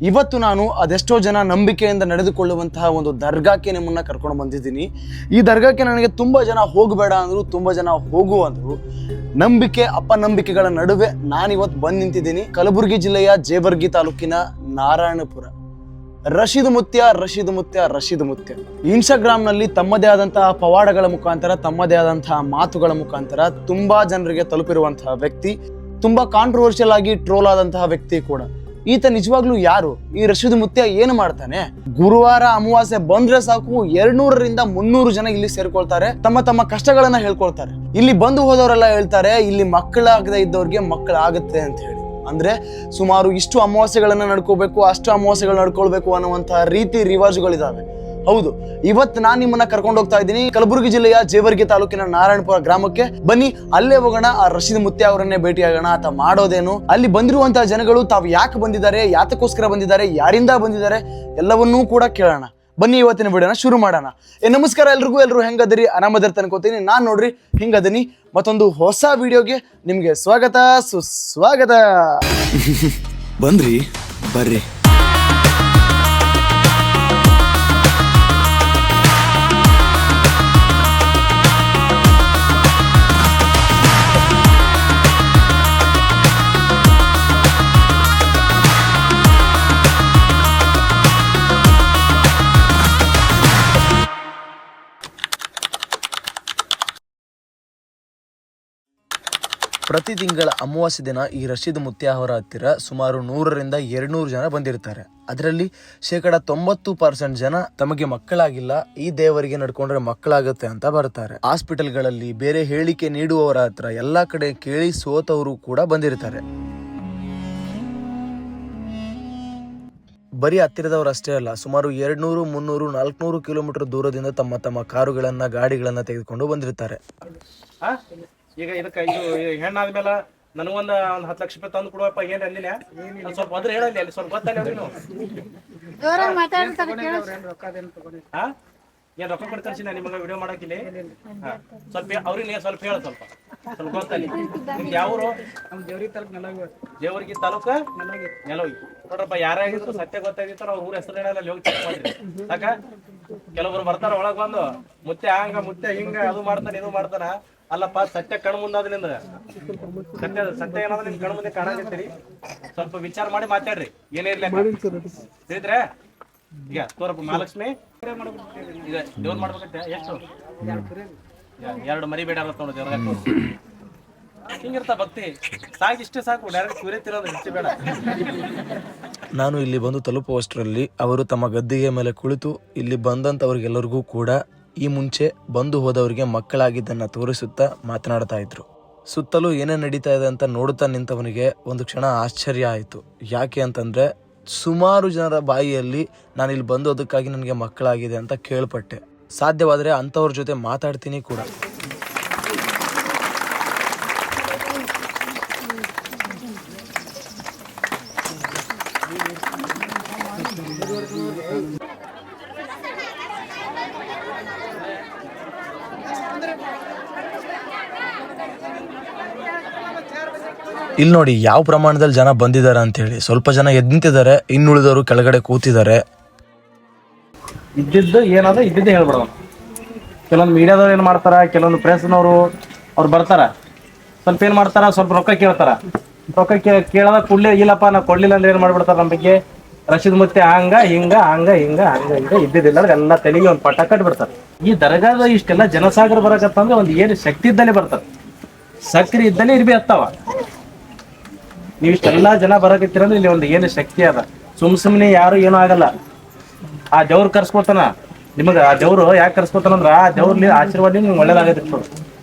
ಇವತ್ತು ನಾನು ಅದೆಷ್ಟೋ ಜನ ನಂಬಿಕೆಯಿಂದ ನಡೆದುಕೊಳ್ಳುವಂತಹ ಒಂದು ದರ್ಗಾಕ್ಕೆ ನಿಮ್ಮನ್ನ ಕರ್ಕೊಂಡು ಬಂದಿದ್ದೀನಿ. ಈ ದರ್ಗಾಕ್ಕೆ ನನಗೆ ತುಂಬ ಜನ ಹೋಗಬೇಡ ಅಂದರು, ತುಂಬ ಜನ ಹೋಗು ಅಂದರು. ನಂಬಿಕೆ ಅಪನಂಬಿಕೆಗಳ ನಡುವೆ ನಾನಿವತ್ತು ಬಂದು ನಿಂತಿದ್ದೀನಿ ಕಲಬುರಗಿ ಜಿಲ್ಲೆಯ ಜೇವರ್ಗಿ ತಾಲೂಕಿನ ನಾರಾಯಣಪುರ. ರಶೀದ್ ಮುತ್ಯ ಇನ್ಸ್ಟಾಗ್ರಾಮ್ನಲ್ಲಿ ತಮ್ಮದೇ ಆದಂತಹ ಪವಾಡಗಳ ಮುಖಾಂತರ, ತಮ್ಮದೇ ಆದಂತಹ ಮಾತುಗಳ ಮುಖಾಂತರ ತುಂಬಾ ಜನರಿಗೆ ತಲುಪಿರುವಂತಹ ವ್ಯಕ್ತಿ, ತುಂಬಾ ಕಾಂಟ್ರವರ್ಷಿಯಲ್ ಆಗಿ ಟ್ರೋಲ್ ಆದಂತಹ ವ್ಯಕ್ತಿ ಕೂಡ. ಈತ ನಿಜವಾಗ್ಲೂ ಯಾರು? ಈ ರಶೀದ್ ಮುತ್ಯ ಏನು ಮಾಡ್ತಾನೆ? ಗುರುವಾರ ಅಮಾವಾಸ್ಯೆ ಬಂದ್ರೆ ಸಾಕು 200ರಿಂದ 300 ಜನ ಇಲ್ಲಿ ಸೇರ್ಕೊಳ್ತಾರೆ, ತಮ್ಮ ಕಷ್ಟಗಳನ್ನ ಹೇಳ್ಕೊಳ್ತಾರೆ. ಇಲ್ಲಿ ಬಂದು ಹೋದವರೆಲ್ಲ ಹೇಳ್ತಾರೆ ಇಲ್ಲಿ ಮಕ್ಕಳಾಗದೆ ಇದ್ದವ್ರಿಗೆ ಮಕ್ಕಳಾಗುತ್ತೆ ಅಂತ ಹೇಳಿ. ಅಂದ್ರೆ ಸುಮಾರು ಇಷ್ಟು ಅಮಾವಾಸ್ಯೆಗಳನ್ನ ನಡ್ಕೋಬೇಕು, ಅಷ್ಟು ಅಮಾವಾಸ್ಯೆಗಳು ನಡ್ಕೊಳ್ಬೇಕು ಅನ್ನುವಂತಹ ರೀತಿ ರಿವಾಜುಗಳಿದಾವೆ. ಹೌದು, ಇವತ್ತು ನಾನು ನಿಮ್ಮನ್ನ ಕರ್ಕೊಂಡು ಹೋಗ್ತಾ ಇದ್ದೀನಿ ಕಲಬುರಗಿ ಜಿಲ್ಲೆಯ ಜೇವರ್ಗಿ ತಾಲೂಕಿನ ನಾರಾಯಣಪುರ ಗ್ರಾಮಕ್ಕೆ. ಬನ್ನಿ ಅಲ್ಲೇ ಹೋಗೋಣ, ಆ ರಶೀದ್ ಮುತ್ಯ ಅವರನ್ನೇ ಭೇಟಿಯಾಗೋಣ. ಆತ ಮಾಡೋದೇನು, ಅಲ್ಲಿ ಬಂದಿರುವಂತಹ ಜನಗಳು ತಾವು ಯಾಕೆ ಬಂದಿದ್ದಾರೆ, ಯಾತಕ್ಕೋಸ್ಕರ ಬಂದಿದ್ದಾರೆ, ಯಾರಿಂದ ಬಂದಿದ್ದಾರೆ, ಎಲ್ಲವನ್ನೂ ಕೂಡ ಕೇಳೋಣ. ಬನ್ನಿ ಇವತ್ತಿನ ವಿಡಿಯೋನ ಶುರು ಮಾಡೋಣ. ನಮಸ್ಕಾರ ಎಲ್ರಿಗೂ. ಎಲ್ಲರೂ ಹೆಂಗದಿರಿ? ಆರಾಮದಿರ್ತ ಅನ್ಕೋತೀನಿ. ನಾನು ನೋಡ್ರಿ ಹಿಂಗದೀನಿ. ಮತ್ತೊಂದು ಹೊಸ ವಿಡಿಯೋಗೆ ನಿಮ್ಗೆ ಸ್ವಾಗತ, ಸುಸ್ವಾಗತ. ಬಂದ್ರಿ ಬರ್ರಿ. ಪ್ರತಿ ತಿಂಗಳ ಅಮಾವಾಸ್ಯೆ ದಿನ ಈ ರಶೀದ್ ಮುತ್ಯ ಅವರ ಹತ್ತಿರ ಸುಮಾರು 100ರಿಂದ 200 ಜನ ಬಂದಿರ್ತಾರೆ. ಅದರಲ್ಲಿ 90% ಜನ ತಮಗೆ ಮಕ್ಕಳಾಗಿಲ್ಲ, ಈ ದೇವರಿಗೆ ನಡ್ಕೊಂಡ್ರೆ ಮಕ್ಕಳಾಗುತ್ತೆ ಅಂತ ಬರ್ತಾರೆ. ಹಾಸ್ಪಿಟಲ್ಗಳಲ್ಲಿ ಬೇರೆ ಹೇಳಿಕೆ ನೀಡುವವರ ಹತ್ರ ಎಲ್ಲಾ ಕಡೆ ಕೇಳಿ ಸೋತವರು ಕೂಡ ಬಂದಿರ್ತಾರೆ. ಬರೀ ಹತ್ತಿರದವರು ಅಷ್ಟೇ ಅಲ್ಲ, ಸುಮಾರು 200, 300, 400 ಕಿಲೋಮೀಟರ್ ದೂರದಿಂದ ತಮ್ಮ ಕಾರುಗಳನ್ನ, ಗಾಡಿಗಳನ್ನ ತೆಗೆದುಕೊಂಡು ಬಂದಿರ್ತಾರೆ. ಈಗ ಇದಕ್ಕೆ ಇದು ಹೆಣ್ಣಾದ್ಮೇಲೆ ನನಗೊಂದು 10 ಲಕ್ಷ ರೂಪಾಯಿ ತಂದು ಕೊಡುವಪ್ಪ, ಏನ್ ಅಂದಿನ ಸ್ವಲ್ಪ ಅದ್ರ ಹೇಳಲ್ಲಿ, ಅಲ್ಲಿ ಸ್ವಲ್ಪ ಗೊತ್ತಲ್ಲ ನೀನು ಏನ್ ರೊಕ್ಕ ಕೊಟ್ಟು ಕಳ್ಸಿ ನಾನು ನಿಮಗೆ ವಿಡಿಯೋ ಮಾಡಕ್ಕಿಲ್ಲ. ಸ್ವಲ್ಪ ಅವ್ರಿಗೆ ಸ್ವಲ್ಪ ಹೇಳ, ಸ್ವಲ್ಪ ಗೊತ್ತಲ್ಲಿ. ನಿಮ್ದು ಯಾವರು? ಜೇವರ್ಗಿ ತಾಲೂಕು ನೆಲೋಗಿ. ನೋಡ್ರಪ್ಪ, ಯಾರಾಗಿದ್ರು ಸತ್ಯ ಗೊತ್ತಾಗಿತ್ತು ಅವ್ರ ಊರ ಹೆಸರು ಹೇಳಲ್ಲ, ಹೋಗಿ ಚೆಕ್ ಮಾಡ್ರಿ ಸಾಕ. ಕೆಲವೊಬ್ರು ಬರ್ತಾರ ಒಳಗ್ ಬಂದು ಮುತ್ತೆ ಹಂಗ ಮುತ್ತೆ ಹಿಂಗ ಅದು ಮಾಡ್ತಾನೆ ಇದು ಮಾಡ್ತಾನ. ಅಲ್ಲಪ್ಪ, ಸತ್ಯ ಕಣ್ ಮುಂದಾದ ನಿಂದ ಸತ್ಯ ಏನಾದ್ರೆ ನಿಮ್ ಕಣ್ ಮುಂದೆ ಕಾಣಾಕತ್ತೀರಿ. ಸ್ವಲ್ಪ ವಿಚಾರ ಮಾಡಿ ಮಾತಾಡ್ರಿ, ಏನೇ ಇರ್ಲಿ ತಿಳಿದ್ರೆ. ಈಗ ತೋರಪ್ಪ, ಮಹಾಲಕ್ಷ್ಮಿ ಈಗ ದೇವ್ರ ಮಾಡ್ಬೇಕಂತೆ. ಎಷ್ಟು? 2 ಮರಿ ಬೇಡ ನೋಡು ದೇವ್ರ. ಹಿಂಗಿರ್ತ ಭಕ್ತಿ ಸಾಕು, ಇಷ್ಟೇ ಸಾಕು. ಡೈರೆಕ್ಟ್ ಸೂರ್ಯ ತಿರೋದು ಹೆಚ್ಚು ಬೇಡ. ನಾನು ಇಲ್ಲಿ ಬಂದು ತಲುಪುವಷ್ಟರಲ್ಲಿ ಅವರು ತಮ್ಮ ಗದ್ದಿಗೆ ಮೇಲೆ ಕುಳಿತು ಇಲ್ಲಿ ಬಂದಂತವ್ರಿಗೆಲ್ಲರಿಗೂ ಕೂಡ ಈ ಮುಂಚೆ ಬಂದು ಹೋದವರಿಗೆ ಮಕ್ಕಳಾಗಿದ್ದನ್ನ ತೋರಿಸುತ್ತಾ ಮಾತನಾಡ್ತಾ ಇದ್ರು. ಸುತ್ತಲೂ ಏನೇನು ನಡೀತಾ ಇದೆ ಅಂತ ನೋಡುತ್ತಾ ನಿಂತವನಿಗೆ ಒಂದು ಕ್ಷಣ ಆಶ್ಚರ್ಯ ಆಯಿತು. ಯಾಕೆ ಅಂತಂದ್ರೆ ಸುಮಾರು ಜನರ ಬಾಯಿಯಲ್ಲಿ ನಾನು ಇಲ್ಲಿ ಬಂದೋದಕ್ಕಾಗಿ ನನಗೆ ಮಕ್ಕಳಾಗಿದೆ ಅಂತ ಕೇಳ್ಪಟ್ಟೆ. ಸಾಧ್ಯವಾದರೆ ಅಂಥವ್ರ ಜೊತೆ ಮಾತಾಡ್ತೀನಿ ಕೂಡ. ಇಲ್ಲಿ ನೋಡಿ ಯಾವ ಪ್ರಮಾಣದಲ್ಲಿ ಜನ ಬಂದಿದ್ದಾರೆ ಅಂತ ಹೇಳಿ. ಸ್ವಲ್ಪ ಜನ ಎದ್ದು ನಿಂತಿದ್ದಾರೆ, ಇನ್ನುಳಿದವರು ಕೆಳಗಡೆ ಕೂತಿದ್ದಾರೆ. ಇದ್ದಿದ್ದು ಏನಾದ್ರೆ ಇದ್ದಿದ್ದೇ ಹೇಳ್ಬಿಡೋದು. ಕೆಲವೊಂದು ಮೀಡಿಯಾದವ್ರು ಏನ್ ಮಾಡ್ತಾರ, ಕೆಲವೊಂದು ಪ್ರೆಸ್ನವರು ಅವ್ರು ಬರ್ತಾರ, ಸ್ವಲ್ಪ ಏನ್ ಮಾಡ್ತಾರ, ಸ್ವಲ್ಪ ರೊಕ್ಕ ಕೇಳ್ತಾರ. ರೊಕ್ಕ ಕೇಳದ ಕೂಡಲೇ ಇಲ್ಲಪ್ಪ ನಾ ಕೊಡ್ಲಿಲ್ಲ ಅಂದ್ರೆ ಏನ್ ಮಾಡ್ಬಿಡ್ತಾರ, ನಮ್ಮ ಬಗ್ಗೆ ರಶೀದ್ ಮುತ್ಯ ಹಂಗ ಹಿಂಗ ಇದ್ದಿದ್ದಿಲ್ಲ ಎಲ್ಲ ತೆಲಿಗೆ ಒಂದು ಪಟ್ಟ ಕಟ್ಬಿಡ್ತಾರೆ. ಈ ದರ್ಗಾದ ಇಷ್ಟೆಲ್ಲ ಜನಸಾಗರ ಬರಕತ್ತಂದ್ರೆ ಒಂದು ಏನು ಶಕ್ತಿ ಇದ್ದಲ್ಲೇ ಬರ್ತಾರೆ, ಸಕ್ರಿ ಇದ್ದಲ್ಲೇ ಇರ್ಬಿ ಹತ್ತಾವ. ನೀವು ಇಷ್ಟೆಲ್ಲಾ ಜನ ಬರಕತ್ತೀರಂದ್ರೆ ಇಲ್ಲಿ ಒಂದು ಏನು ಶಕ್ತಿ ಅದ. ಸುಮ್ನೆ ಯಾರು ಏನೂ ಆಗಲ್ಲ. ಆ ದೇವ್ರು ಕರ್ಸ್ಕೊತಾನ ನಿಮಗ. ಆ ದೇವ್ರು ಯಾಕೆ ಕರ್ಸ್ಕೊತಾನಂದ್ರ ಆ ದೇವ್ರಲ್ಲಿ ಆಶೀರ್ವಾದ ನಿಮ್ಗೆ ಒಳ್ಳೇದಾಗತ್ತೆ.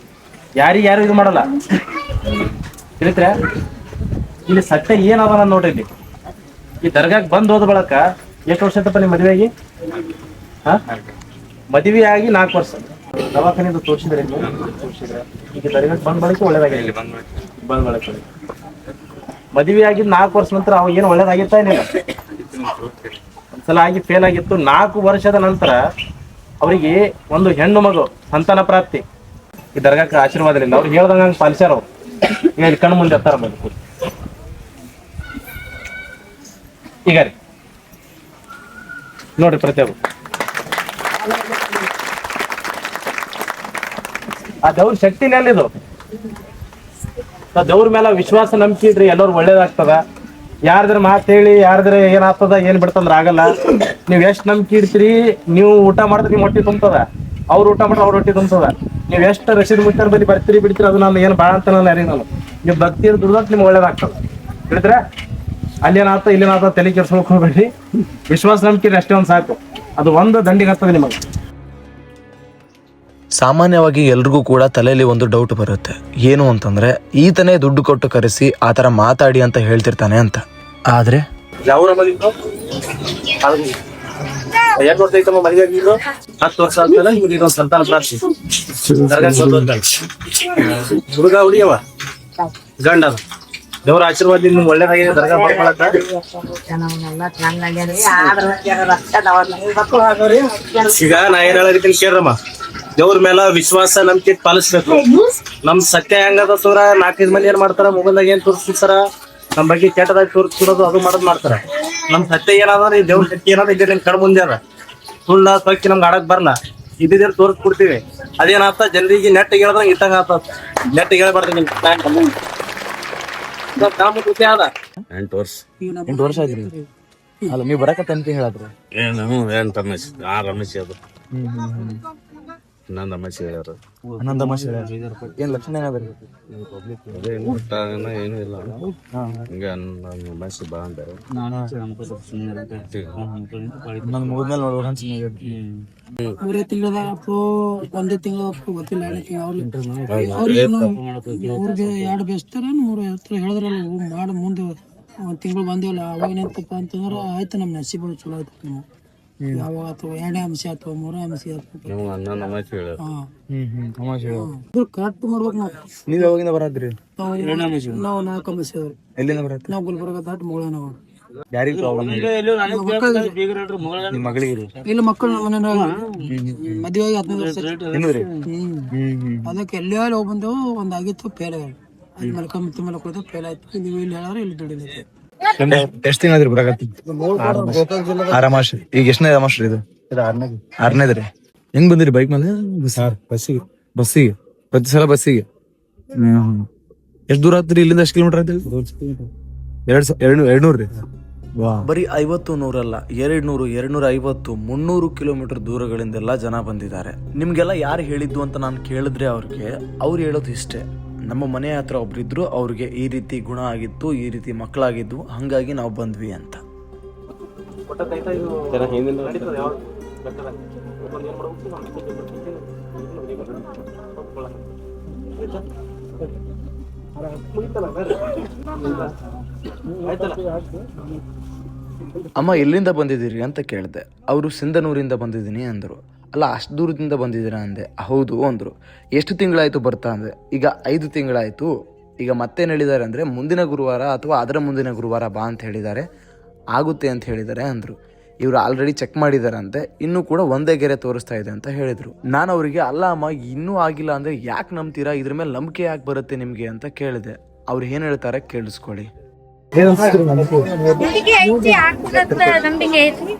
ಯಾರು ಇದು ಮಾಡಲ್ಲ, ತಿಳಿತ್ರ. ಇಲ್ಲಿ ಸತ್ಯ ಏನದ ನೋಡ್ರಿ. ಇಲ್ಲಿ ಈ ದರ್ಗಾಕ್ ಬಂದ್ ಹೋದ ಬಳಕ ಎಷ್ಟು ವರ್ಷ ಆಯ್ತಪ್ಪ ನಿಮ್ಮ ಮದುವೆಯಾಗಿ? ಮದುವೆ ಆಗಿ 4 ವರ್ಷ. ದವಾಖಾನೆ ತೋರಿಸಿದ್ರೆ ಈಗ ದರ್ಗಾಕ್ ಬಂದ್ ಬಳಕೆ ಒಳ್ಳೇದಾಗಿದೆ. ಬಂದ್ ಬಳಕೆ ಮದುವೆ ಆಗಿದ್ದು 4 ವರ್ಷ ನಂತರ ಅವ ಏನು ಒಳ್ಳೇದಾಗಿತ್ತಾ ಏನಿಲ್ಲ? ಒಂದ್ಸಲ ಆಗಿ ಫೇಲ್ ಆಗಿತ್ತು. 4 ವರ್ಷದ ನಂತರ ಅವರಿಗೆ ಒಂದು ಹೆಣ್ಣು ಮಗು ಸಂತಾನ ಪ್ರಾಪ್ತಿ. ಈ ದರ್ಗಾಕ್ಕೆ ಆಶೀರ್ವಾದದಿಂದ ಅವ್ರು ಹೇಳ್ದಂಗ ಹಂಗೆ ಪಾಲಿಸ್ಯಾರ. ಅವ್ರು ಈಗ ಕಣ್ಣು ಮುಂದೆ ಎತ್ತಾರ. ಈಗ ರೀ ನೋಡ್ರಿ ಪ್ರತಿಯೊಬ್ಬರು ಆ ದೇವ್ರ ಶಕ್ತಿನೇ ಅಲ್ಲಿದು. ದೇವ್ರ ಮೇಲೆ ವಿಶ್ವಾಸ ನಂಬಿಕೆ ಇಡ್ರಿ, ಎಲ್ಲರೂ ಒಳ್ಳೇದಾಗ್ತದ. ಯಾರ್ದ್ರ ಮಾತು ಹೇಳಿ ಯಾರ್ದ್ರ ಏನಾಗ್ತದ ಏನ್ ಬಿಡ್ತಂದ್ರ ಆಗಲ್ಲ. ನೀವ್ ಎಷ್ಟ್ ನಂಬಿಕೆ ಇಡ್ತೀರಿ, ನೀವು ಊಟ ಮಾಡಿದ್ರೆ ನಿಮ್ ಹೊಟ್ಟಿ ತುಂಬತದ, ಅವ್ರು ಊಟ ಮಾಡಿದ್ರೆ ಅವ್ರ ಹೊಟ್ಟಿ ತುಂಬತದ. ನೀವ್ ಎಷ್ಟು ರಸೀದ್ ಮುಚ್ಚಾರ ಬಲ್ಲಿ ಬರ್ತೀರಿ ಬಿಡ್ತೀರಿ, ಅದು ನಾನು ಏನ್ ಬಾಳ ಅಂತ ಯಾರಿಗೆ ನಾನು ನೀವು ಭಕ್ತಿ ದುಡ್ದಕ್ ನಿಮ್ಗೆ ಒಳ್ಳೇದಾಗ್ತದ. ಹೇಳಿದ್ರೆ ಅಲ್ಲೇನಾಗ್ತ ಇಲ್ಲೇನಾಗ್ತ ತಲೆ ಕೆಡ್ಸ್ಕೊಳಕ್ ಹೋಗ್ಬೇಡ್ರಿ. ವಿಶ್ವಾಸ ನಂಬಿಕೆ ಅಷ್ಟೇ ಒಂದ್ ಸಾಕು, ಅದು ಒಂದು ದಂಡಿಗೆ ಆಗ್ತದೆ ನಿಮಗೆ. ಸಾಮಾನ್ಯವಾಗಿ ಎಲ್ರಿಗೂ ಕೂಡ ತಲೆಯಲ್ಲಿ ಒಂದು ಡೌಟ್ ಬರುತ್ತೆ, ಏನು ಅಂತಂದ್ರೆ ಈತನೇ ದುಡ್ಡು ಕೊಟ್ಟು ಕರೆಸಿ ಆ ಥರ ಮಾತಾಡಿ ಅಂತ ಹೇಳ್ತಿರ್ತಾನೆ ಅಂತ. ಆದ್ರೆ ಯಾವ ಮದುವೆ 2 ವರ್ಷ ಐತಮ್ಮ ಮದುವೆ ಆಗಿದ್ದು, 10 ವರ್ಷ ಆದ್ಮೇಲೆ ನಿಮ್ಗೆ ಇದೊಂದು ಸಂತಾನ ಪ್ರಾಪ್ತಿ. ಹುಡುಗ ಹುಡುಗಿಯವ ಗಂಡ ದೇವ್ರ ಆಶೀರ್ವಾದ ನಿಮ್ಗೆ ಒಳ್ಳೇದಾಗಿದೆ. ದರ್ಗಾ ಮಾಡ್ಕೊಳಕ ಈಗ ನಾ ಏನ್ ಹೇಳಕತ್ತೀನಿ ಕೇಳ್ರಮ್ಮ, ದೇವ್ರ ಮೇಲೆ ವಿಶ್ವಾಸ ನಂಬಿಕೆ ಪಾಲಿಸ್ಬೇಕು. ನಮ್ ಸತ್ಯ ಹೆಂಗದ ತೋರ 4-5 ಮಂದಿ ಏನ್ ಮಾಡ್ತಾರ, ಮೊಬೈಲ್ದಾಗ ಏನ್ ತೋರಿಸ್ತಾರ, ನಮ್ ಬಗ್ಗೆ ಕೆಟ್ಟದಾಗ ತೋರಿಸ್ಬಿಡೋದು ಅದು ಮಾಡೋದು ಮಾಡ್ತಾರ. ನಮ್ ಸತ್ಯ ಏನಾದ್ರೆ ಈ ದೇವ್ರ ಶಕ್ತಿ ಏನಾದ್ರೆ ಇದೆ ನಿಮ್ ಕಡೆ ಮುಂದೆ ಅದ. ಸುಳ್ಳ ಪಕ್ಕಿ ನಮ್ಗೆ ಆಡಕ್ ಬರಲ್ಲ, ಇದ್ದಿದ್ದೇನು ತೋರಿಸ್ಬಿಡ್ತೀವಿ. ಅದೇನಾಗ್ತ ಜನರಿಗೆ ನೆಟ್ಟಿಗೆ ಹೇಳಿದ್ರೆ ಇಟ್ಟಂಗ ಆಗ್ತದ. ನೆಟ್ಟಿಗೆ ಹೇಳ್ಬಾರ್ದು ಅದ 8 ವರ್ಷ 8 ವರ್ಷ ಆಯ್ತ್ರಿ. ಅಲ್ಲ ನೀವು ಬರಕತ್ತಂತ ಹೇಳಿದ್ರು ಏನ್ ರಮೇಶ್ ರಮೇಶ್ ಅದು ಇನ್ನೊಂದು ರಮೇಶ್ ಹೇಳ್ಯಾರ. ಆನಂದ ಮಾಷಿ ಏನ್ ಲಕ್ಷಣ ಏನಾದ್ರಿ? ಏನು ಇಲ್ಲ ಹಿಂಗ ರಮೇಶ್ ಬಾ ಅಂತಾರೆ. ನನ್ನ ಮುಗಿದ್ಮೇಲೆ ನೋಡುವ ಮೂರೇ ತಿಂಗಳದಾಗ ಒಂದೇ ತಿಂಗಳ ಗೊತ್ತಿಲ್ಲ. ಅವ್ರಿಗೆ 2 ಬೆಸ್ತಾರ 3 ಹತ್ರ ಹೇಳಿದ್ರಲ್ಲ ಮಾಡಿ ಮುಂದೆ 1 ತಿಂಗಳು ಬಂದೇವಲ್ಲ, ಅವಾಗ ಏನಂತಪ್ಪ ಅಂತಂದ್ರ ಆಯ್ತು ನಮ್ಮ ನಸೀಬ ಚಲೋ ಆಯ್ತು. ನೀವು ಯಾವಾಗ ಅಥವಾ 2 ಅಂಶ ಅಥವಾ 3 ಅಂಶ ಕರೆಕ್ಟ್ ಮಾಡ್ಬೇಕು ನಾವು. ನೀವ್ ಯಾವಾಗಿಂದ ಬರತ್ರಿ? ನಾವು 4 ಅಂಶ ಎಲ್ಲಿಂದ ಬರತ್ರಿ? ನಾವು ಗುಲ್ಬರ್ಗ ದಾಟ್ ಮುಗಳೇನ ಯಾರಿಗೆ ಪ್ರಾಬ್ಲಮ್? ನಿಮ್ಮ ಮಗಳಿಗೆ ಇಲ್ಲ ಮಕ್ಕಳು ಮನೆ ಮದುವೆ ಆಗಿ 15 ವರ್ಷ ಇನ್ನೂರಿ. ಅದಕ್ಕೆ ಎಲ್ಲೇ ಹೋಗಿ ಬಂದೆವು. ಒಂದ್ ಆಗಿತ್ತು ಫೇಲ್ ಆಗ ಅಲ್ಲಿ ಮಲ್ಕೊಂಡ್ ಮಲ್ಕೋದು ಫೇಲ್ ಆಯ್ತು. ನೀವು ಇಲ್ಲಿ ಹೇಳಿದ್ರೆ ಇಲ್ಲಿ ದುಡಿಲಿಕ್ಕೆ ಎಷ್ಟ್ ತಿಂಗಳ ಬರಕತ್ತಿ? 6 ಮಾಸ. ಈಗ ಎಷ್ಟನೇ ಮಾಸ್ಟರ್ ಇದು? 6ನೇದ್ರಿ. ಹೆಂಗ್ ಬಂದಿರಿ ಬೈಕ್ ಮೇಲೆ? ಬಸ್ಸಿಗೆ ಪ್ರತಿ ಸಲ ಬಸ್ಸಿಗೆ. ಎಷ್ಟ್ ದೂರ ಆಗ್ತೀರಿ ಇಲ್ಲಿಂದ? ಎಷ್ಟು ಕಿಲೋಮೀಟರ್ ಆಯ್ತು? 200 ರೀ. ಬರೀ 50 100 200 250 300 ಕಿಲೋಮೀಟರ್ ದೂರಗಳಿಂದೆಲ್ಲ ಜನ ಬಂದಿದ್ದಾರೆ. ನಿಮ್ಗೆಲ್ಲ ಯಾರು ಹೇಳಿದ್ದು ಅಂತ ನಾನು ಕೇಳಿದ್ರೆ ಅವ್ರು ಹೇಳೋದು ಇಷ್ಟೇ, ನಮ್ಮ ಮನೆ ಹತ್ರ ಒಬ್ರಿದ್ರು, ಅವ್ರಿಗೆ ಈ ರೀತಿ ಗುಣ ಆಗಿತ್ತು, ಈ ರೀತಿ ಮಕ್ಕಳಾಗಿದ್ದು, ಹಂಗಾಗಿ ನಾವು ಬಂದ್ವಿ ಅಂತ. ಅಮ್ಮ ಎಲ್ಲಿಂದ ಬಂದಿದ್ದೀರಿ ಅಂತ ಕೇಳಿದೆ. ಅವರು ಸಿಂಧನೂರಿಂದ ಬಂದಿದ್ದೀನಿ ಅಂದರು. ಅಲ್ಲ ಅಷ್ಟು ದೂರದಿಂದ ಬಂದಿದ್ದೀರಾ ಅಂದೆ. ಹೌದು ಅಂದರು. ಎಷ್ಟು ತಿಂಗಳಾಯಿತು ಬರ್ತಾ ಅಂದೆ. ಈಗ 5 ತಿಂಗಳಾಯಿತು. ಈಗ ಮತ್ತೇನು ಹೇಳಿದ್ದಾರೆ ಅಂದರೆ ಮುಂದಿನ ಗುರುವಾರ ಅಥವಾ ಅದರ ಮುಂದಿನ ಗುರುವಾರ ಬಾ ಅಂತ ಹೇಳಿದ್ದಾರೆ, ಆಗುತ್ತೆ ಅಂತ ಹೇಳಿದ್ದಾರೆ ಅಂದರು. ಇವರು ಆಲ್ರೆಡಿ ಚೆಕ್ ಮಾಡಿದಾರಂತೆ, ಇನ್ನೂ ಕೂಡ ಒಂದೇ ಗೆರೆ ತೋರಿಸ್ತಾ ಇದೆ ಅಂತ ಹೇಳಿದರು. ನಾನು ಅವರಿಗೆ ಅಲ್ಲ ಅಮ್ಮ ಇನ್ನೂ ಆಗಿಲ್ಲ ಅಂದರೆ ಯಾಕೆ ನಂಬ್ತೀರಾ, ಇದ್ರ ಮೇಲೆ ನಂಬಿಕೆ ಯಾಕೆ ಬರುತ್ತೆ ನಿಮಗೆ ಅಂತ ಕೇಳಿದೆ. ಅವ್ರು ಏನು ಹೇಳ್ತಾರೆ ಕೇಳಿಸ್ಕೊಳ್ಳಿ. ನಂಬಿಕೆ ಐತಿ, ಆಗ್ತದಂತ ನಂಬಿಕೆ ಐತಿ.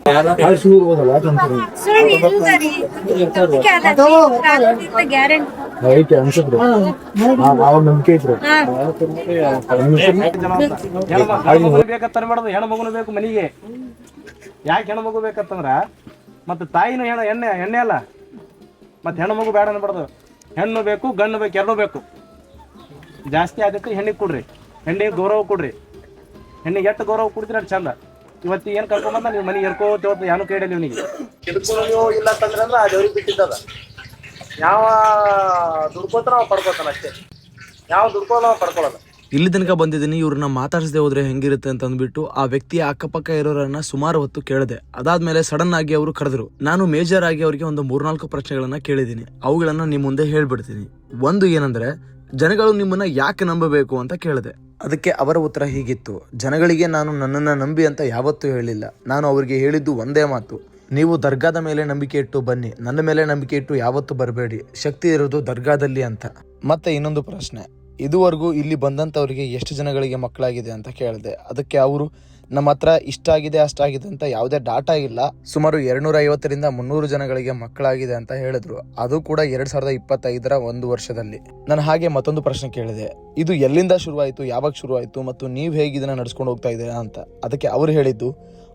ಸುಳ್ಳು ಇಲ್ದರಿ ನಂಬಿಕೆ ಅದಕ್ಕೆ ಗ್ಯಾರಂಟಿ ಅನ್ಸುತ್ತೆ. ನಂಬಿಕೆ ಐತ್ರಿ. ಬೇಕಂತ ಮಾಡೋದು. ಹೆಣ್ಣು ಮಗುನು ಬೇಕು ಮನಿಗೆ. ಯಾಕೆ ಹೆಣ್ಣು ಮಗು ಬೇಕಂತಂದ್ರ ಮತ್ತೆ ತಾಯಿನೂ ಎಣ್ಣೆ ಅಲ್ಲ, ಮತ್ತೆ ಹೆಣ್ಣು ಮಗು ಬೇಡ ಅನ್ಬಾರ್ದು. ಹೆಣ್ಣು ಬೇಕು ಗಣ್ಣು ಬೇಕು, ಎರಡೂ ಬೇಕು. ಜಾಸ್ತಿ ಆದಕ್ಕೆ ಹೆಣ್ಣಿಗೆ ಕೊಡ್ರಿ, ಹೆಣ್ಣಿಗೆ ಗೌರವ ಕೊಡ್ರಿ. ಹೆಣ್ಣಿಗೆ ಎಷ್ಟು ಗೌರವ ಕೊಡ್ತೀರಿ ಅಷ್ಟು ಚಂದ. ಇವತ್ತು ಏನು ಕರ್ಕೊಂಬಂದ ನೀವು ಮನೆಗೆ ಎರ್ಕೋತ ಯಾನು ಕೇಳಿಲ್ಲ ಇವನಿಗೆ. ನೀವು ಇಲ್ಲ ಅಂತಂದ್ರೆ ಆ ದೇವ್ರಿಗೆ ಬಿಟ್ಟಿದ್ದದ. ಯಾವ ದುಡ್ಕೋತಾರ ಅವ ಪಡ್ಕೋತಾನ ಅಷ್ಟೇ, ಯಾವ ದುಡ್ಕೋಲ್ಲ ಅವ ಪಡ್ಕೊಳ್ಳಲ್ಲ. ಇಲ್ಲಿ ತನಕ ಬಂದಿದ್ದೀನಿ, ಇವ್ರನ್ನ ಮಾತಾಡಿಸದೆ ಹೋದ್ರೆ ಹೆಂಗಿರುತ್ತೆ ಅಂತ ಅಂದ್ಬಿಟ್ಟು ಆ ವ್ಯಕ್ತಿಯ ಅಕ್ಕಪಕ್ಕ ಇರೋರನ್ನ ಸುಮಾರು ಹೊತ್ತು ಕೇಳಿದೆ. ಅದಾದ್ಮೇಲೆ ಸಡನ್ ಆಗಿ ಅವರು ಕರೆದ್ರು. ನಾನು ಮೇಜರ್ ಆಗಿ ಅವರಿಗೆ ಒಂದು 3-4 ಪ್ರಶ್ನೆಗಳನ್ನ ಕೇಳಿದ್ದೀನಿ. ಅವುಗಳನ್ನ ನಿಮ್ಮ ಮುಂದೆ ಹೇಳ್ಬಿಡ್ತೀನಿ. ಒಂದು ಏನಂದ್ರೆ, ಜನಗಳು ನಿಮ್ಮನ್ನ ಯಾಕೆ ನಂಬಬೇಕು ಅಂತ ಕೇಳಿದೆ. ಅದಕ್ಕೆ ಅವರ ಉತ್ತರ ಹೀಗಿತ್ತು: ಜನಗಳಿಗೆ ನಾನು ನನ್ನನ್ನು ನಂಬಿ ಅಂತ ಯಾವತ್ತೂ ಹೇಳಿಲ್ಲ. ನಾನು ಅವರಿಗೆ ಹೇಳಿದ್ದು ಒಂದೇ ಮಾತು, ನೀವು ದರ್ಗಾದ ಮೇಲೆ ನಂಬಿಕೆ ಇಟ್ಟು ಬನ್ನಿ, ನನ್ನ ಮೇಲೆ ನಂಬಿಕೆ ಇಟ್ಟು ಯಾವತ್ತೂ ಬರಬೇಡಿ, ಶಕ್ತಿ ಇರೋದು ದರ್ಗಾದಲ್ಲಿ ಅಂತ. ಮತ್ತೆ ಇನ್ನೊಂದು ಪ್ರಶ್ನೆ, ಇದುವರೆಗೂ ಇಲ್ಲಿ ಬಂದಂಥವರಿಗೆ ಎಷ್ಟು ಜನಗಳಿಗೆ ಮಕ್ಕಳಾಗಿದೆ ಅಂತ ಕೇಳಿದೆ. ಅದಕ್ಕೆ ಅವರು ನಮ್ಮ ಹತ್ರ ಇಷ್ಟಾಗಿದೆ ಅಷ್ಟಾಗಿದೆ ಅಂತ ಯಾವುದೇ ಡಾಟಾ ಇಲ್ಲ. ಸುಮಾರು 250ರಿಂದ 300 ಜನಗಳಿಗೆ ಮಕ್ಕಳಾಗಿದೆ ಅಂತ ಹೇಳಿದ್ರು. ಅದು ಕೂಡ 2025ರ 1 ವರ್ಷದಲ್ಲಿ. ನಾನು ಹಾಗೆ ಮತ್ತೊಂದು ಪ್ರಶ್ನೆ ಕೇಳಿದೆ, ಇದು ಎಲ್ಲಿಂದ ಶುರುವಾಯಿತು, ಯಾವಾಗ ಶುರುವಾಯಿತು ಮತ್ತು ನೀವು ಹೇಗೆ ಇದನ್ನ ನಡ್ಸ್ಕೊಂಡು ಹೋಗ್ತಾ ಇದ್ದೀರಾ ಅಂತ. ಅದಕ್ಕೆ ಅವ್ರು ಹೇಳಿದ್ದು,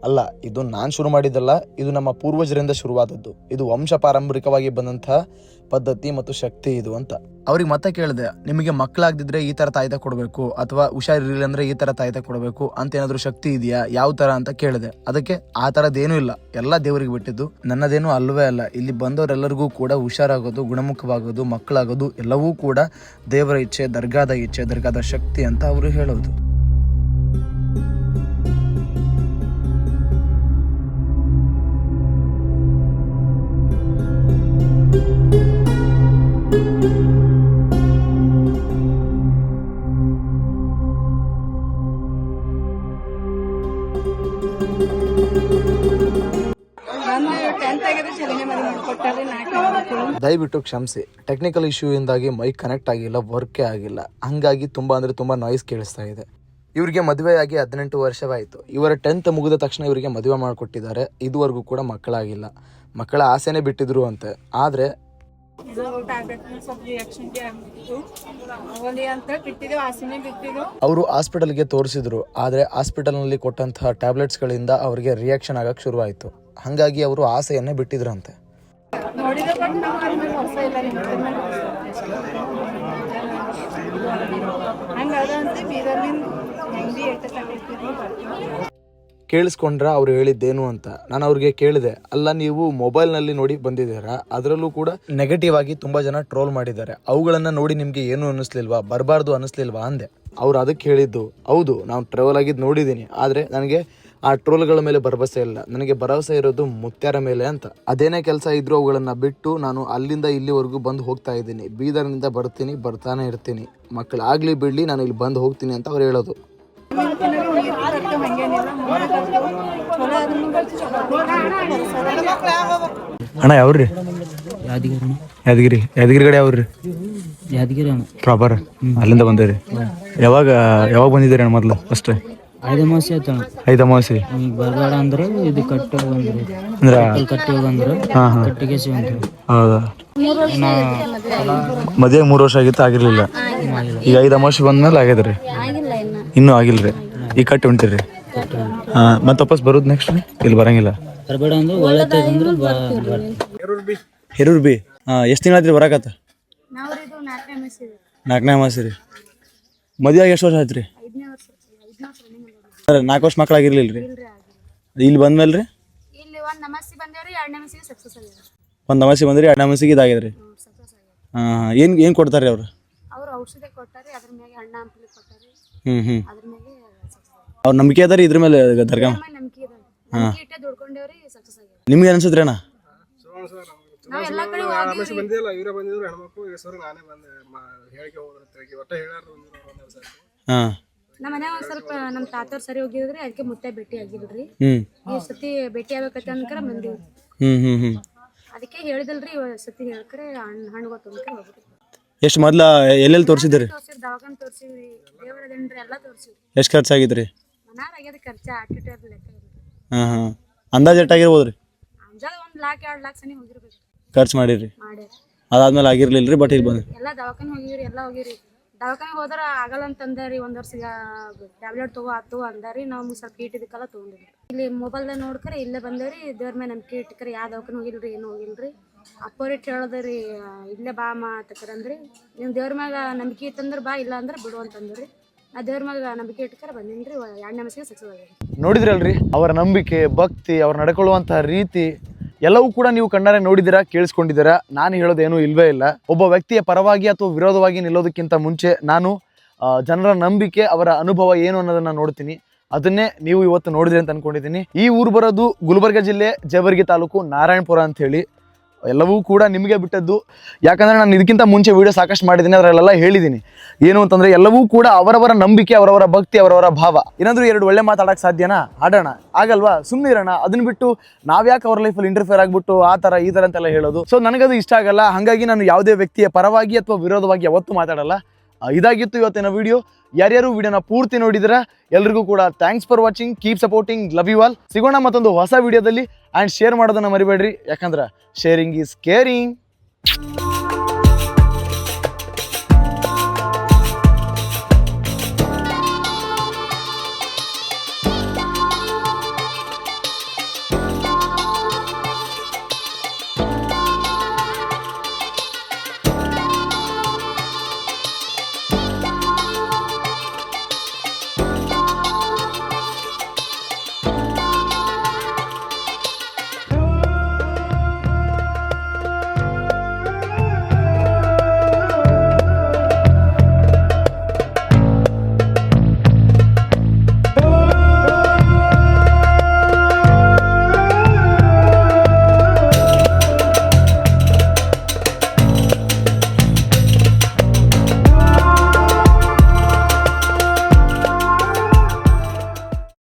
ಅಲ್ಲ, ಇದು ನಾನು ಶುರು ಮಾಡಿದ್ದಲ್ಲ, ಇದು ನಮ್ಮ ಪೂರ್ವಜರಿಂದ ಶುರುವಾದದ್ದು. ಇದು ವಂಶ ಪಾರಂಪರಿಕವಾಗಿ ಬಂದಂತಹ ಪದ್ಧತಿ ಮತ್ತು ಶಕ್ತಿ ಇದು ಅಂತ. ಅವ್ರಿಗೆ ಮತ್ತೆ ಕೇಳಿದೆ, ನಿಮಗೆ ಮಕ್ಕಳಾಗದಿದ್ರೆ ಈ ತರ ತಾಯ್ತ ಕೊಡಬೇಕು ಅಥವಾ ಹುಷಾರಿರಲಿಲ್ಲ ಅಂದ್ರೆ ಈ ತರ ತಾಯ್ತ ಕೊಡಬೇಕು ಅಂತ ಏನಾದ್ರು ಶಕ್ತಿ ಇದೆಯಾ, ಯಾವ ತರ ಅಂತ ಕೇಳಿದೆ. ಅದಕ್ಕೆ ಆ ತರದ್ದೇನೂ ಇಲ್ಲ, ಎಲ್ಲ ದೇವರಿಗೆ ಬಿಟ್ಟಿದ್ದು, ನನ್ನದೇನೂ ಅಲ್ವೇ ಅಲ್ಲ. ಇಲ್ಲಿ ಬಂದವರೆಲ್ಲರಿಗೂ ಕೂಡ ಹುಷಾರಾಗೋದು, ಗುಣಮುಖವಾಗೋದು, ಮಕ್ಕಳಾಗೋದು ಎಲ್ಲವೂ ಕೂಡ ದೇವರ ಇಚ್ಛೆ, ದರ್ಗಾದ ಶಕ್ತಿ ಅಂತ ಅವರು ಹೇಳೋದು. ದಯವಿಟ್ಟು ಕ್ಷಮಿಸಿ, ಟೆಕ್ನಿಕಲ್ ಇಶ್ಯೂ ಇಂದಾಗಿ ಮೈಕ್ ಕನೆಕ್ಟ್ ಆಗಿಲ್ಲ, ವರ್ಕೇ ಆಗಿಲ್ಲ. ಹಂಗಾಗಿ ತುಂಬಾ ನಾಯ್ಸ್ ಕೇಳಿಸ್ತಾ ಇದೆ. ಇವರಿಗೆ ಮದುವೆಯಾಗಿ 18 ವರ್ಷವಾಯಿತು. ಇವರ 10th ಮುಗಿದ ತಕ್ಷಣ ಇವರಿಗೆ ಮದುವೆ ಮಾಡಿಕೊಟ್ಟಿದ್ದಾರೆ. ಇದುವರೆಗೂ ಕೂಡ ಮಕ್ಕಳಾಗಿಲ್ಲ. ಮಕ್ಕಳ ಆಸೆನೇ ಬಿಟ್ಟಿದ್ರು ಅಂತೆ. ಆದರೆ ಅವರು ಹಾಸ್ಪಿಟಲ್ಗೆ ತೋರಿಸಿದ್ರು. ಆದರೆ ಹಾಸ್ಪಿಟಲ್ನಲ್ಲಿ ಕೊಟ್ಟಂತಹ ಟ್ಯಾಬ್ಲೆಟ್ಸ್ಗಳಿಂದ ಅವರಿಗೆ ರಿಯಾಕ್ಷನ್ ಆಗಕ್ಕೆ ಶುರುವಾಯಿತು. ಹಾಗಾಗಿ ಅವರು ಆಸೆಯನ್ನೇ ಬಿಟ್ಟಿದ್ರಂತೆ. ಕೇಳಿಸ್ಕೊಂಡ್ರ ಅವ್ರು ಹೇಳಿದ್ದೇನು ಅಂತ. ನಾನು ಅವ್ರಿಗೆ ಕೇಳಿದೆ, ಅಲ್ಲ ನೀವು ಮೊಬೈಲ್ನಲ್ಲಿ ನೋಡಿ ಬಂದಿದ್ದೀರಾ, ಅದರಲ್ಲೂ ಕೂಡ ನೆಗೆಟಿವ್ ಆಗಿ ತುಂಬಾ ಜನ ಟ್ರೋಲ್ ಮಾಡಿದ್ದಾರೆ, ಅವುಗಳನ್ನ ನೋಡಿ ನಿಮ್ಗೆ ಏನು ಅನ್ನಿಸ್ಲಿಲ್ವಾ, ಬರಬಾರ್ದು ಅನ್ನಿಸ್ಲಿಲ್ವಾ ಅಂದೆ. ಅವ್ರು ಅದಕ್ಕೆ ಹೇಳಿದ್ದು, ಹೌದು ನಾನು ಟ್ರಾವೆಲ್ ಆಗಿದ್ದು ನೋಡಿದ್ದೀನಿ, ಆದರೆ ನನಗೆ ಆ ಟ್ರೋಲ್ಗಳ ಮೇಲೆ ಭರವಸೆ ಇಲ್ಲ, ನನಗೆ ಭರವಸೆ ಇರೋದು ಮುತ್ಯಾರ ಮೇಲೆ ಅಂತ. ಅದೇನೇ ಕೆಲಸ ಇದ್ರು ಅವುಗಳನ್ನ ಬಿಟ್ಟು ನಾನು ಅಲ್ಲಿಂದ ಇಲ್ಲಿವರೆಗೂ ಬಂದು ಹೋಗ್ತಾ ಇದ್ದೀನಿ. ಬೀದರ್ನಿಂದ ಬರ್ತಾನೆ ಇರ್ತೀನಿ. ಮಕ್ಕಳಾಗ್ಲಿ ಬಿಡ್ಲಿ, ನಾನು ಇಲ್ಲಿ ಬಂದು ಹೋಗ್ತೀನಿ ಅಂತ ಅವ್ರು ಹೇಳೋದು. ಅಣ್ಣ ಯಾವ್ರಿ? ಯಾದಗಿರಿ ಕಡೆ ಯಾವ್ರಿ? ಯಾದಗಿರಿ ಪ್ರಾಪರ್ ಅಲ್ಲಿಂದ ಬಂದಿರಿ. ಯಾವಾಗ ಬಂದಿದ್ದೀರಿ ಅಣ್ಣ? ಮೊದ್ಲು ಫಸ್ಟ್ 5 ಅಮಾವಾಸ್ಯೆ ಆಯ್ತು. 5 ಅಮಾವಾಸ್ಯೆ ಈಗ ಬರ್ಬೇಡ ಅಂದ್ರೆ ಇದು ಕಟ್ಟಿ ಹೋಗಂದ್ರು, ಅಂದ್ರ ಕಟ್ಟಿ ಹೋಗಂದ್ರು, ಕಟ್ಟಿಗೆ ಸಿಗಂದ್ರು. ಹೌದಾ? ಮದುವೆ 3 ವರ್ಷ ಆಗಿತ್ತು, ಆಗಿರ್ಲಿಲ್ಲ. ಈಗ 5 ಅಮಾವಾಸ್ಯೆ ಬಂದ್ಮೇಲೆ ಆಗ್ಯದ್ರಿ? ಇನ್ನೂ ಆಗಿಲ್ರಿ. ಈಗ ಕಟ್ಟಿ ಹೊಂಟಿರಿ? ಮತ್ತೆ ವಾಪಸ್ ಬರೋದು ನೆಕ್ಸ್ಟ್ ಇಲ್ಲಿ ಬರಂಗಿಲ್ಲ? ಬರ್ಬೇಡ ಅಂದ್ರೆ ಒಳ್ಳೆತಂದ್ರೆ ಹೆರೂರ್ ಬಿ. ಎಷ್ಟು ತಿಂಗಳಾದ್ರಿ ಬರಾಕತ್ತ? 4ನೇ ಅಮಾವಾಸ್ಯೆ ರೀ. ಮದುವೆ ಎಷ್ಟು ವರ್ಷ ಆಯ್ತು ರೀ? 4 ವರ್ಷ ಮಕ್ಕಳಾಗಿರ್ಲಿಲ್ಲ ರೀ? ಇಲ್ಲಿ ಬಂದ್ಮೇಲೆ ರೀ? ಒಂದು ಅಮಾವಾಸ್ಯೆ ಬಂದ್ರಿ, 2ನೇ ಅಮಾವಾಸ್ಯೆಗೆ ಇದಾಗ್ಯದ್ರಿ. ಏನು ಕೊಡ್ತಾರೆ ಅವ್ರು? ಅವ್ರ ನಂಬಿಕೆ ಅದ ರೀ ಇದ್ರ ಮೇಲೆ ದರ್ಗಾ? ನಿಮ್ಗೆ ಅನ್ಸುದ್ರಿ ಅಣ್ಣ? ನಮ್ಮ ಮನೆ ಒಂದ್ ಸ್ವಲ್ಪ ನಮ್ಮ ತಾತವ್ರು ಸರಿ ಹೋಗಿದ್ರಿ, ಅದಕ್ಕೆ ಮುತ್ತೆ ಭೇಟಿ ಆಗಿಲ್ರಿ. ಈ ಸತಿ ಭೇಟಿ ಆಗ್ಬೇಕಂತ ಅನ್ಕರ ಬಂದಿವ್ರಿ. ಅದಕ್ಕೆ ಹೇಳಿದಲ್ರಿ, ಸತಿ ಹೇಳ್ಕರೆ ಹಣ್ಣುಗಳು ತೊಗೊಂಡ್ರೆ ಹೋಗ್ರಿ. ಎಷ್ಟು ಮೊದ್ಲ ಎಲ್ಲೆಲ್ಲಿ ತೋರಿಸಿದ್ರಿ? ದವಾಖಾನೆ ತೋರ್ಸಿವ್ರಿ, ದೇವರದೇನ್ರಿ ಎಲ್ಲಾ ತೋರ್ಸಿವ್ರಿ. ಎಷ್ಟು ಖರ್ಚಾಗಿದ್ರಿ? ಮನಾರ್ ಆಗ್ಯದ ಖರ್ಚ ಆಟಿಟರ್ ಲೆಕ್ಕ ಇಲ್ರಿ. ಅಂದಾಜ್ ಎಷ್ಟಾಗಿರ್ಬೋದ್ರಿ? ಅಂಜಾದ 1 ಲಾಖ 2 ಲಾಖ ಸನಿ ಹೋಗಿರ್ಬೇಕು. ಖರ್ಚು ಮಾಡಿರಿ? ಅದಾದ್ಮೇಲೆ ಆಗಿರ್ಲಿಲ್ರಿ, ಬಟ್ ಇಲ್ಲಿ ಬಂದ್ರಿ? ಎಲ್ಲಾ ದವಾಖಾನೆ ಹೋಗಿವ್ರಿ, ಎಲ್ಲಾ ಹೋಗಿವ್ರಿ. ದವಾಖಾನೆ ಹೋದ್ರ ಆಗಲ್ಲ ಅಂತ ಅಂದಾರಿ. 1 ವರ್ಷ ಟ್ಯಾಬ್ಲೆಟ್ ತಗೋ ಅಂದಾರಿ. ನಾವು ಸ್ವಲ್ಪ ಹೀಟ್ ಇದಕ್ಕೆಲ್ಲ ತಗೊಂಡಿದ್ರಿ. ಇಲ್ಲಿ ಮೊಬೈಲ್ದಾಗ ನೋಡ್ಕರೆ ಇಲ್ಲೇ ಬಂದೇವ್ರಿ. ದೇವ್ರ ಮೇಲೆ ನಂಬಿಕೆ ಇಟ್ಕರೆ ಯಾವ ದವಾಖಾನೆ ಹೋಗಿಲ್ರಿ, ಏನು ಹೋಗಿಲ್ರಿ. ಅಪ್ಪೋರಿಟ್ಟು ಹೇಳದ್ರಿ, ಇಲ್ಲೇ ಬಾ ಅಮ್ಮ ಅಂತಕರಂದ್ರಿ. ನೀವು ದೇವ್ರ ಮ್ಯಾಗ ನಂಬಿಕೆ ಇತ್ತಂದ್ರೆ ಬಾ, ಇಲ್ಲ ಅಂದ್ರೆ ಬಿಡು ಅಂತಂದ್ರಿ. ಆ ದೇವ್ರ ಮ್ಯಾಗ ನಂಬಿಕೆ ಇಟ್ಕರ ಬಂದಿನ್ರಿ. 2ನೇ ಅಮಾವಾಸ್ಯೆಗೆ ಸಕ್ಸಸ್ ಆಗಿದೆ. ನೋಡಿದ್ರಲ್ರಿ ಅವ್ರ ನಂಬಿಕೆ, ಭಕ್ತಿ, ಅವ್ರು ನಡ್ಕೊಳ್ಳುವಂತಹ ರೀತಿ ಎಲ್ಲವೂ ಕೂಡ ನೀವು ಕಣ್ಣಾರೆ ನೋಡಿದ್ದೀರಾ, ಕೇಳಿಸ್ಕೊಂಡಿದ್ದೀರಾ. ನಾನು ಹೇಳೋದೇನೂ ಇಲ್ವೇ ಇಲ್ಲ. ಒಬ್ಬ ವ್ಯಕ್ತಿಯ ಪರವಾಗಿ ಅಥವಾ ವಿರೋಧವಾಗಿ ನಿಲ್ಲೋದಕ್ಕಿಂತ ಮುಂಚೆ ನಾನು ಜನರ ನಂಬಿಕೆ, ಅವರ ಅನುಭವ ಏನು ಅನ್ನೋದನ್ನ ನೋಡ್ತೀನಿ. ಅದನ್ನೇ ನೀವು ಇವತ್ತು ನೋಡಿದ್ರಿ ಅಂತ ಅನ್ಕೊಂಡಿದ್ದೀನಿ. ಈ ಊರು ಬರೋದು ಗುಲ್ಬರ್ಗ ಜಿಲ್ಲೆ ಜೇವರ್ಗಿ ತಾಲೂಕು ನಾರಾಯಣಪುರ ಅಂತ ಹೇಳಿ. ಎಲ್ಲವೂ ಕೂಡ ನಿಮಗೆ ಬಿಟ್ಟದ್ದು. ಯಾಕಂದರೆ ನಾನು ಇದಕ್ಕಿಂತ ಮುಂಚೆ ವಿಡಿಯೋ ಸಾಕಷ್ಟು ಮಾಡಿದ್ದೀನಿ, ಅದರಲ್ಲೆಲ್ಲ ಹೇಳಿದ್ದೀನಿ. ಏನು ಅಂತಂದರೆ ಎಲ್ಲವೂ ಕೂಡ ಅವರವರ ನಂಬಿಕೆ, ಅವರವರ ಭಕ್ತಿ, ಅವರವರ ಭಾವ. ಏನಾದರೂ 2 ಒಳ್ಳೆ ಮಾತಾಡೋಕ್ಕೆ ಸಾಧ್ಯನಾ? ಆಡೋಣ, ಆಗಲ್ವಾ? ಸುಮ್ಮನೆ ಇರೋಣ. ಅದನ್ನ ಬಿಟ್ಟು ನಾವ್ಯಾಕೆ ಅವ್ರ ಲೈಫಲ್ಲಿ ಇಂಟರ್ಫಿಯರ್ ಆಗಿಬಿಟ್ಟು ಆ ಥರ ಈ ಥರ ಅಂತೆಲ್ಲ ಹೇಳೋದು. ಸೊ ನನಗದು ಇಷ್ಟ ಆಗಲ್ಲ. ಹಾಗಾಗಿ ನಾನು ಯಾವುದೇ ವ್ಯಕ್ತಿಯ ಪರವಾಗಿ ಅಥವಾ ವಿರೋಧವಾಗಿ ಯಾವತ್ತೂ ಮಾತಾಡಲ್ಲ. ಇದಾಗಿತ್ತು ಇವತ್ತಿನ ವಿಡಿಯೋ. ಯಾರ್ಯಾರು ವಿಡಿಯೋನ ಪೂರ್ತಿ ನೋಡಿದ್ರೆ ಎಲ್ರಿಗೂ ಕೂಡ thanks for watching, keep supporting, love you all. ಸಿಗೋಣ ಮತ್ತೊಂದು ಹೊಸ ವಿಡಿಯೋದಲ್ಲಿ. ಆ್ಯಂಡ್ ಶೇರ್ ಮಾಡೋದನ್ನ ಮರಿಬೇಡ್ರಿ, ಯಾಕಂದ್ರೆ ಶೇರಿಂಗ್ ಈಸ್ ಕೇರಿಂಗ್.